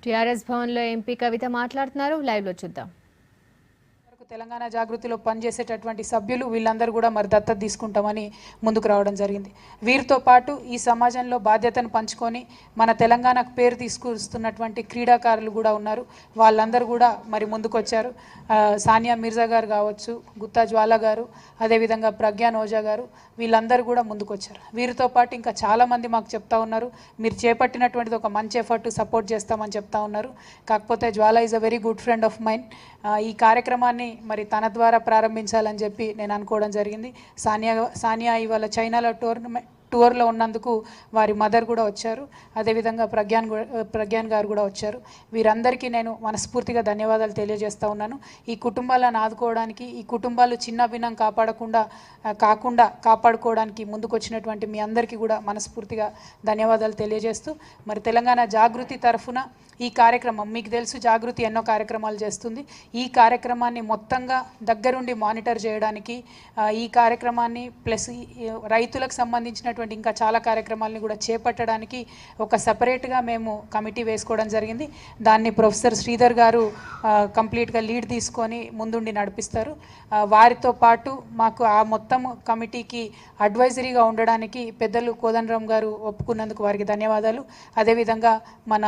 TRS భవన్లో MP కవిత మాట్లాడుతున్నారు. లైవ్లో చూద్దాం. తెలంగాణ జాగృతిలో పనిచేసేటటువంటి సభ్యులు వీళ్ళందరూ కూడా మరి దత్తత తీసుకుంటామని ముందుకు రావడం జరిగింది. వీరితో పాటు ఈ సమాజంలో బాధ్యతను పంచుకొని మన తెలంగాణకు పేరు తీసుకొస్తున్నటువంటి క్రీడాకారులు కూడా ఉన్నారు. వాళ్ళందరూ కూడా మరి ముందుకు వచ్చారు. సానియా మిర్జా గారు కావచ్చు, గుత్తా జ్వాల గారు, అదేవిధంగా ప్రజ్ఞాన్ ఓజా గారు, వీళ్ళందరూ కూడా ముందుకు వచ్చారు. వీరితో పాటు ఇంకా చాలామంది మాకు చెప్తా ఉన్నారు, మీరు చేపట్టినటువంటిది ఒక మంచి ఎఫర్ట్, సపోర్ట్ చేస్తామని చెప్తా ఉన్నారు. కాకపోతే Jwala is a very good friend of mind. ఈ కార్యక్రమాన్ని మరి తన ద్వారా ప్రారంభించాలని చెప్పి నేను అనుకోవడం జరిగింది. సానియా ఇవాళ చైనాలో టూర్లో ఉన్నందుకు వారి మదర్ కూడా వచ్చారు. అదేవిధంగా ప్రజ్ఞాన్ గారు కూడా వచ్చారు. వీరందరికీ నేను మనస్ఫూర్తిగా ధన్యవాదాలు తెలియజేస్తూ ఉన్నాను. ఈ కుటుంబాలను ఆదుకోవడానికి, ఈ కుటుంబాలు చిన్న భిన్నం కాపాడుకోవడానికి ముందుకొచ్చినటువంటి మీ అందరికీ కూడా మనస్ఫూర్తిగా ధన్యవాదాలు తెలియజేస్తూ, మరి తెలంగాణ జాగృతి తరఫున ఈ కార్యక్రమం, మీకు తెలుసు జాగృతి ఎన్నో కార్యక్రమాలు చేస్తుంది. ఈ కార్యక్రమాన్ని మొత్తంగా దగ్గరుండి మానిటర్ చేయడానికి, ఈ కార్యక్రమాన్ని ప్లస్ రైతులకు సంబంధించినటువంటి ఇంకా చాలా కార్యక్రమాలని కూడా చేపట్టడానికి ఒక సపరేట్గా మేము కమిటీ వేసుకోవడం జరిగింది. దాన్ని ప్రొఫెసర్ శ్రీధర్ గారు కంప్లీట్గా లీడ్ తీసుకొని ముందుండి నడిపిస్తారు. వారితో పాటు మాకు ఆ మొత్తం కమిటీకి అడ్వైజరీగా ఉండడానికి పెద్దలు కోదండరామ్ గారు ఒప్పుకున్నందుకు వారికి ధన్యవాదాలు. అదేవిధంగా మన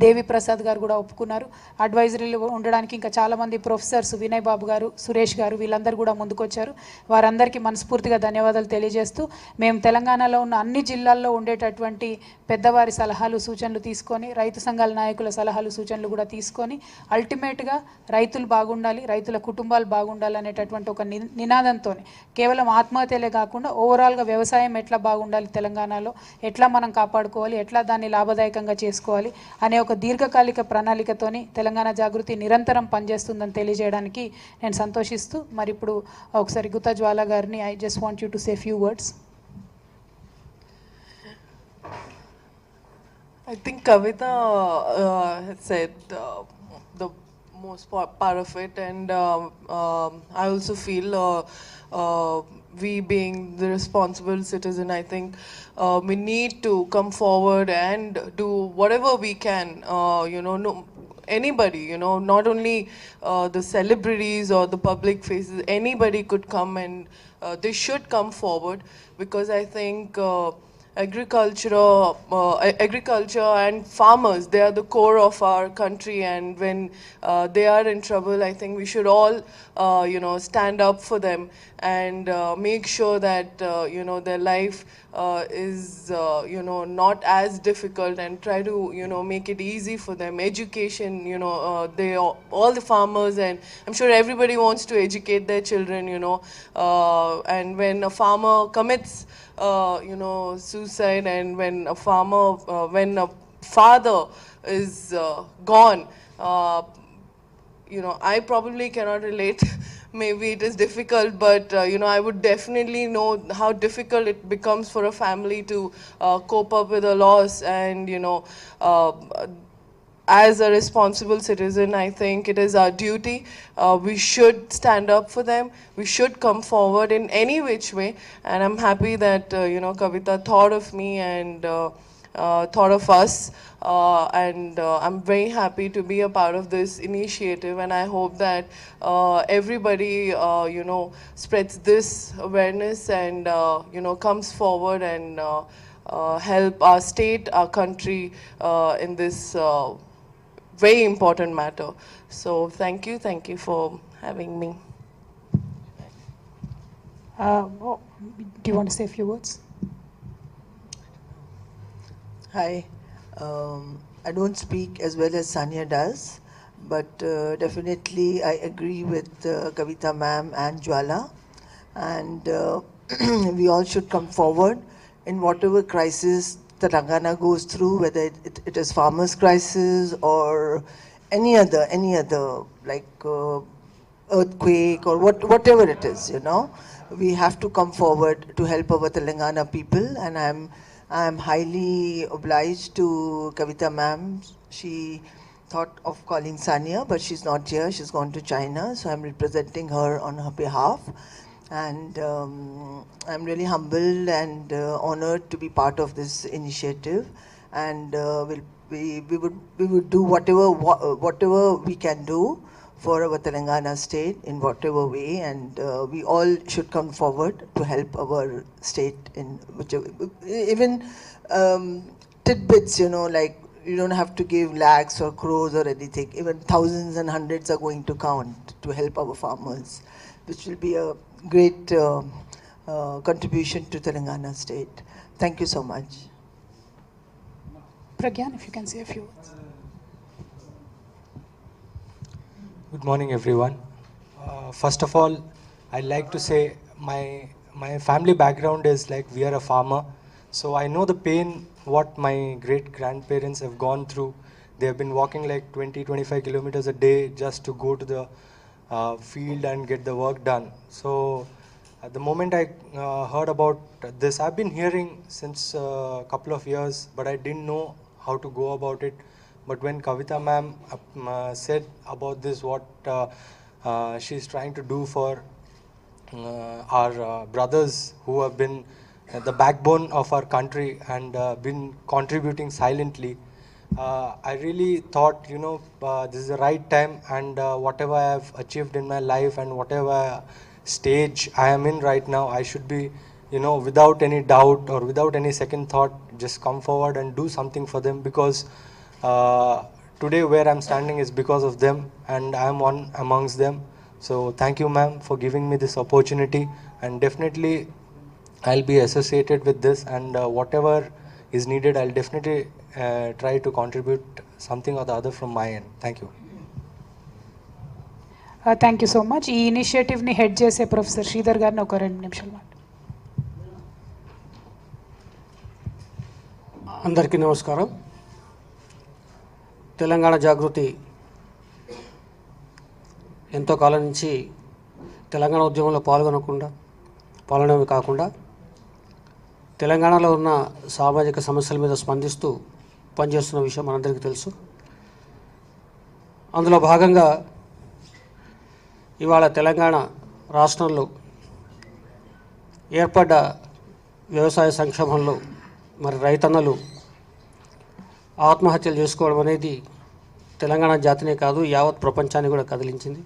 దేవి ప్రసాద్ గారు కూడా ఒప్పుకున్నారు. అడ్వైజరీలు ఉండడానికి ఇంకా చాలామంది ప్రొఫెసర్స్, వినయ్ బాబు గారు, సురేష్ గారు, వీళ్ళందరూ కూడా ముందుకొచ్చారు. వారందరికీ మనస్ఫూర్తిగా ధన్యవాదాలు తెలియజేస్తూ, మేము తెలంగాణలో ఉన్న అన్ని జిల్లాల్లో ఉండేటటువంటి పెద్దవారి సలహాలు సూచనలు తీసుకొని, రైతు సంఘాల నాయకుల సలహాలు సూచనలు కూడా తీసుకొని, అల్టిమేట్గా రైతులు బాగుండాలి, రైతుల కుటుంబాలు బాగుండాలి అనేటటువంటి ఒక నినాదంతో, కేవలం ఆత్మహత్యలే కాకుండా ఓవరాల్గా వ్యవసాయం ఎట్లా బాగుండాలి, తెలంగాణలో ఎట్లా మనం కాపాడుకోవాలి, ఎట్లా దాన్ని లాభదాయకంగా చేసుకోవాలి అనే ఒక దీర్ఘకాలిక ప్రణాళికతోని తెలంగాణ జాగృతి నిరంతరం పనిచేస్తుందని తెలియజేయడానికి నేను సంతోషిస్తూ, మరి ఇప్పుడు ఒకసారి గుత్తా జ్వాల గారిని I just want you to say few words. I think Kavita had said the most part of it, and I also feel we being the responsible citizen, I think we need to come forward and do whatever we can, no, anybody, not only the celebrities or the public faces, anybody could come and they should come forward, because I think agriculture and farmers, they are the core of our country, and when they are in trouble, I think we should all stand up for them and make sure that their life is not as difficult, and try to make it easy for them. Education, they all the farmers, and I'm sure everybody wants to educate their children, and when a farmer commits suicide, and when a father is gone, I probably cannot relate. Maybe it is difficult, but I would definitely know how difficult it becomes for a family to cope up with a loss. And as a responsible citizen, I think it is our duty. We should stand up for them. We should come forward in any which way. And I'm happy that Kavita thought of me and thought of us. And I'm very happy to be a part of this initiative, and I hope that everybody spreads this awareness and comes forward and help our state, our country in this very important matter. So thank you for having me. Do you want to say a few words? Hi. I don't speak as well as Sania does, but definitely I agree with Kavita ma'am and Jwala, and we all should come forward in whatever crisis Telangana goes through, whether it is farmers' crisis or any other like earthquake or whatever it is, we have to come forward to help our Telangana people. And I'm highly obliged to Kavita ma'am. She thought of calling Sania, but she's not here. She's gone to China, so I'm representing her on her behalf. And I'm really humbled and honored to be part of this initiative, and will we would do whatever we can do for our Telangana state in whatever way, and we all should come forward to help our state in whichever, even tidbits, you know, like you don't have to give lakhs or crores or anything, even thousands and hundreds are going to count to help our farmers, which will be a great contribution to Telangana state. Thank you so much. Pragyan, if you can say a few words. Good morning, everyone. First of all, I'd like to say my family background is like we are a farmer, so I know the pain what my great grandparents have gone through. They have been walking like 20-25 kilometers a day just to go to the field and get the work done. So at the moment I heard about this, I've been hearing since a couple of years, but I didn't know how to go about it. But when Kavita ma'am said about this, what she's trying to do for our brothers who have been the backbone of our country and been contributing silently, I really thought, this is the right time, and whatever I have achieved in my life and whatever stage I am in right now, I should be, without any doubt or without any second thought, just come forward and do something for them, because today where I'm standing is because of them, and I'm one amongst them. So thank you, ma'am, for giving me this opportunity, and definitely I'll be associated with this, and whatever is needed, I'll definitely try to contribute something or the other from my end. Thank you. Thank you so much. ఈ ఇనిషియేటివ్ని head చేసే professor Sridhar గారిని ఒక 2 నిమిషాలు మాట. అందరికీ నమస్కారం. తెలంగాణ జాగృతి ఎంతో కాలం నుంచి తెలంగాణ ఉద్యమంలో పాల్గొనడమే కాకుండా తెలంగాణలో ఉన్న సామాజిక సమస్యల మీద స్పందిస్తూ పనిచేస్తున్న విషయం మనందరికీ తెలుసు. అందులో భాగంగా ఇవాళ తెలంగాణ రాష్ట్రంలో ఏర్పడ్డ వ్యవసాయ సంక్షోభంలో మరి రైతన్నలు ఆత్మహత్యలు చేసుకోవడం అనేది తెలంగాణ జాతినే కాదు, యావత్ ప్రపంచాన్ని కూడా కదిలించింది.